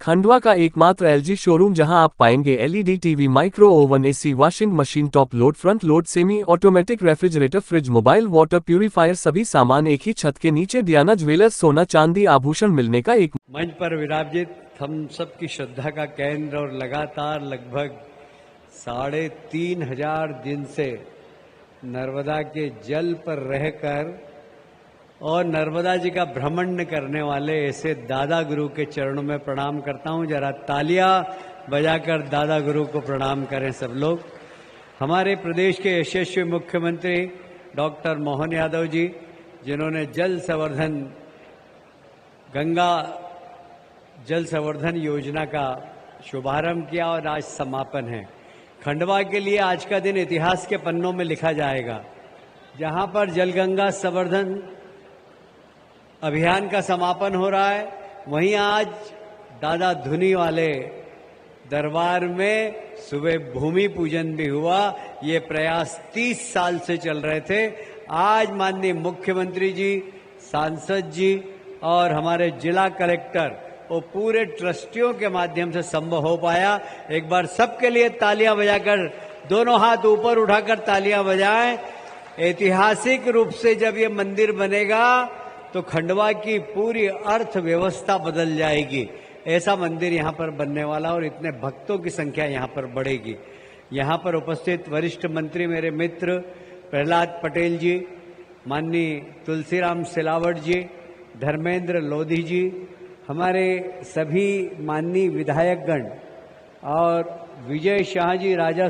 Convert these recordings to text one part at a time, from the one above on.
खंडवा का एकमात्र LG showroom जहां आप पाएंगे LED TV, micro oven, AC, washing machine, top load, front load, semi automatic refrigerator, fridge, mobile water purifier, सभी सामान एक ही छत के नीचे। डियाना ज्वेलर्स, सोना चांदी आभूषण मिलने का एक मंच पर विराजित हम सबकी श्रद्धा का केंद्र और लगातार लगभग 3,500 दिन से नर्मदा के जल पर रहकर और नर्मदा जी का भ्रमण करने वाले ऐसे दादा गुरु के चरणों में प्रणाम करता हूं। जरा तालियां बजाकर दादा गुरु को प्रणाम करें सब लोग। हमारे प्रदेश के यशस्वी मुख्यमंत्री डॉक्टर मोहन यादव जी, जिन्होंने जल संवर्धन, गंगा जल संवर्धन योजना का शुभारंभ किया और आज समापन है। खंडवा के लिए आज का दिन इतिहास के पन्नों में लिखा जाएगा। जहां पर जलगंगा संवर्धन अभियान का समापन हो रहा है, वहीं आज दादा धुनी वाले दरबार में सुबह भूमि पूजन भी हुआ। ये प्रयास 30 साल से चल रहे थे। आज माननीय मुख्यमंत्री जी, सांसद जी और हमारे जिला कलेक्टर और पूरे ट्रस्टियों के माध्यम से संभव हो पाया। एक बार सबके लिए तालियां बजाकर, दोनों हाथ ऊपर उठाकर तालियां बजाएं। ऐतिहासिक रूप से जब ये मंदिर बनेगा तो खंडवा की पूरी अर्थव्यवस्था बदल जाएगी। ऐसा मंदिर यहाँ पर बनने वाला और इतने भक्तों की संख्या यहाँ पर बढ़ेगी। यहाँ पर उपस्थित वरिष्ठ मंत्री, मेरे मित्र प्रहलाद पटेल जी, माननीय तुलसीराम सिलावट जी, धर्मेंद्र लोधी जी, हमारे सभी माननीय विधायकगण और विजय शाह जी, राजा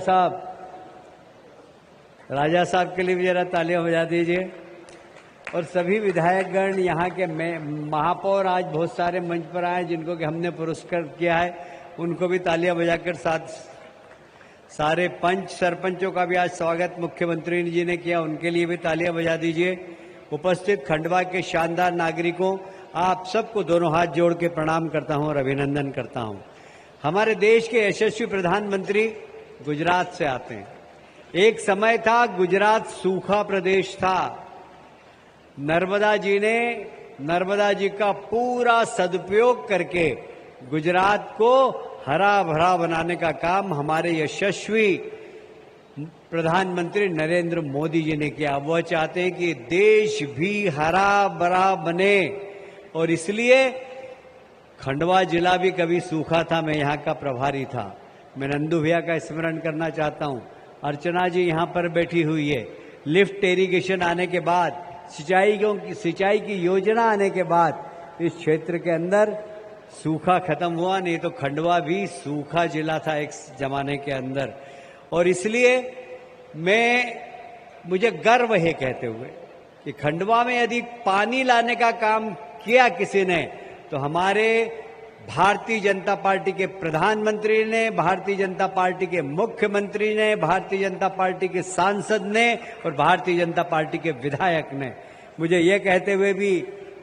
साहब के लिए भी जरा तालियां बजा दीजिए। और सभी विधायकगण, यहाँ के महापौर आज बहुत सारे मंच पर आए जिनको कि हमने पुरस्कृत किया है, उनको भी तालियां बजाकर, साथ सारे पंच सरपंचों का भी आज स्वागत मुख्यमंत्री जी ने किया, उनके लिए भी तालियां बजा दीजिए। उपस्थित खंडवा के शानदार नागरिकों, आप सबको दोनों हाथ जोड़ के प्रणाम करता हूं और अभिनंदन करता हूं। हमारे देश के यशस्वी प्रधानमंत्री गुजरात से आते हैं। एक समय था गुजरात सूखा प्रदेश था। नर्मदा जी का पूरा सदुपयोग करके गुजरात को हरा भरा बनाने का काम हमारे यशस्वी प्रधानमंत्री नरेंद्र मोदी जी ने किया। वह चाहते हैं कि देश भी हरा भरा बने और इसलिए खंडवा जिला भी कभी सूखा था। मैं यहाँ का प्रभारी था। मैं नंदू भैया का स्मरण करना चाहता हूँ। अर्चना जी यहाँ पर बैठी हुई है। लिफ्ट इरिगेशन आने के बाद, सिंचाई की योजना आने के बाद इस क्षेत्र के अंदर सूखा खत्म हुआ। नहीं तो खंडवा भी सूखा जिला था एक जमाने के अंदर। और इसलिए मुझे गर्व है कहते हुए कि खंडवा में यदि पानी लाने का काम किया किसी ने, तो हमारे भारतीय जनता पार्टी के प्रधानमंत्री ने, भारतीय जनता पार्टी के मुख्यमंत्री ने, भारतीय जनता पार्टी के सांसद ने और भारतीय जनता पार्टी के विधायक ने। मुझे यह कहते हुए भी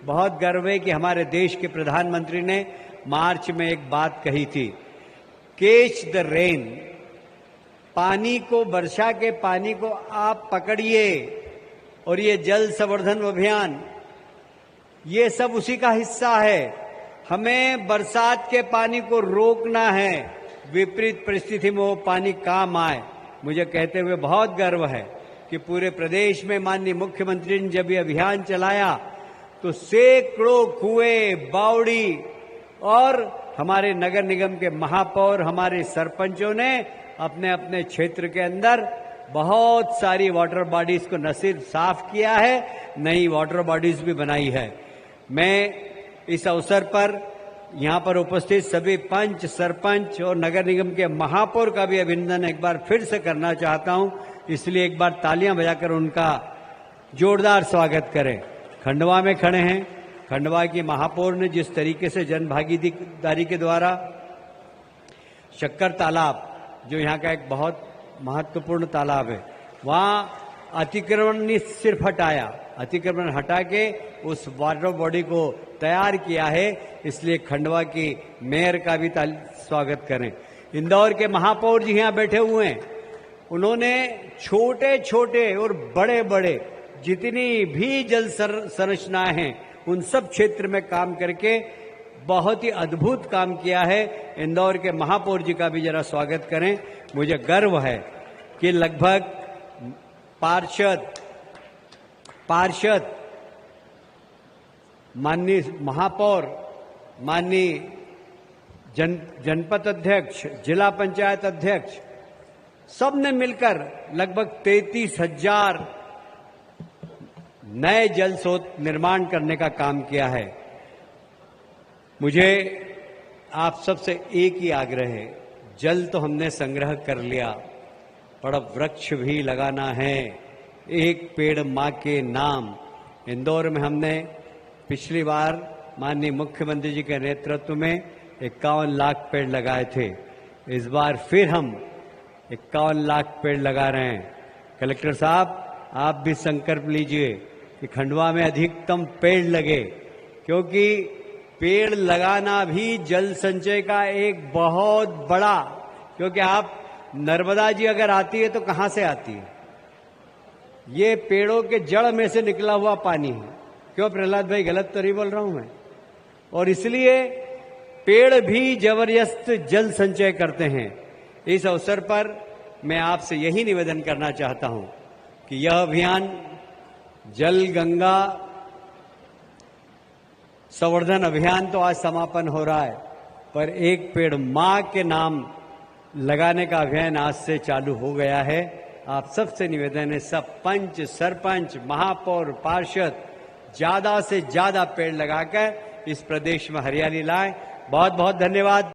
बहुत गर्व है कि हमारे देश के प्रधानमंत्री ने मार्च में एक बात कही थी, कैच द रेन। पानी को, वर्षा के पानी को आप पकड़िए। और ये जल संवर्धन अभियान, ये सब उसी का हिस्सा है। हमें बरसात के पानी को रोकना है, विपरीत परिस्थिति में वो पानी काम आए। मुझे कहते हुए बहुत गर्व है कि पूरे प्रदेश में माननीय मुख्यमंत्री ने जब ये अभियान चलाया तो सैकड़ों कुएं, बावड़ी और हमारे नगर निगम के महापौर, हमारे सरपंचों ने अपने अपने क्षेत्र के अंदर बहुत सारी वाटर बॉडीज को न सिर्फ साफ किया है, नई वाटर बॉडीज भी बनाई है। मैं इस अवसर पर यहाँ पर उपस्थित सभी पंच, सरपंच और नगर निगम के महापौर का भी अभिनंदन एक बार फिर से करना चाहता हूँ। इसलिए एक बार तालियां बजाकर उनका जोरदार स्वागत करें। खंडवा में खड़े हैं। खंडवा की महापौर ने जिस तरीके से जन भागीदारी के द्वारा शक्कर तालाब, जो यहाँ का एक बहुत महत्वपूर्ण तालाब है, वहाँ अतिक्रमण सिर्फ हटाया, अतिक्रमण हटा के उस वाटर बॉडी को तैयार किया है। इसलिए खंडवा की मेयर का भी स्वागत करें। इंदौर के महापौर जी यहाँ बैठे हुए हैं। उन्होंने छोटे छोटे और बड़े बड़े जितनी भी जल संरचनाएं हैं, उन सब क्षेत्र में काम करके बहुत ही अद्भुत काम किया है। इंदौर के महापौर जी का भी जरा स्वागत करें। मुझे गर्व है कि लगभग पार्षद माननीय महापौर, माननीय जनपद अध्यक्ष, जिला पंचायत अध्यक्ष, सबने मिलकर लगभग 33,000 नए जल स्रोत निर्माण करने का काम किया है। मुझे आप सबसे एक ही आग्रह है, जल तो हमने संग्रह कर लिया, पर अब वृक्ष भी लगाना है। एक पेड़ मां के नाम। इंदौर में हमने पिछली बार माननीय मुख्यमंत्री जी के नेतृत्व में 51 लाख पेड़ लगाए थे। इस बार फिर हम 51 लाख पेड़ लगा रहे हैं। कलेक्टर साहब, आप भी संकल्प लीजिए कि खंडवा में अधिकतम पेड़ लगे, क्योंकि पेड़ लगाना भी जल संचय का एक बहुत बड़ा, क्योंकि आप नर्मदा जी अगर आती है तो कहां से आती है? ये पेड़ों के जड़ में से निकला हुआ पानी है। क्यों प्रहलाद भाई, गलत तो नहीं बोल रहा हूं मैं? और इसलिए पेड़ भी जबरदस्त जल संचय करते हैं। इस अवसर पर मैं आपसे यही निवेदन करना चाहता हूं कि यह अभियान जल गंगा संवर्धन अभियान तो आज समापन हो रहा है, पर एक पेड़ मां के नाम लगाने का अभियान आज से चालू हो गया है। आप सबसे निवेदन है, सब पंच, सरपंच, महापौर, पार्षद ज्यादा से ज्यादा पेड़ लगाकर इस प्रदेश में हरियाली लाएं। बहुत बहुत धन्यवाद।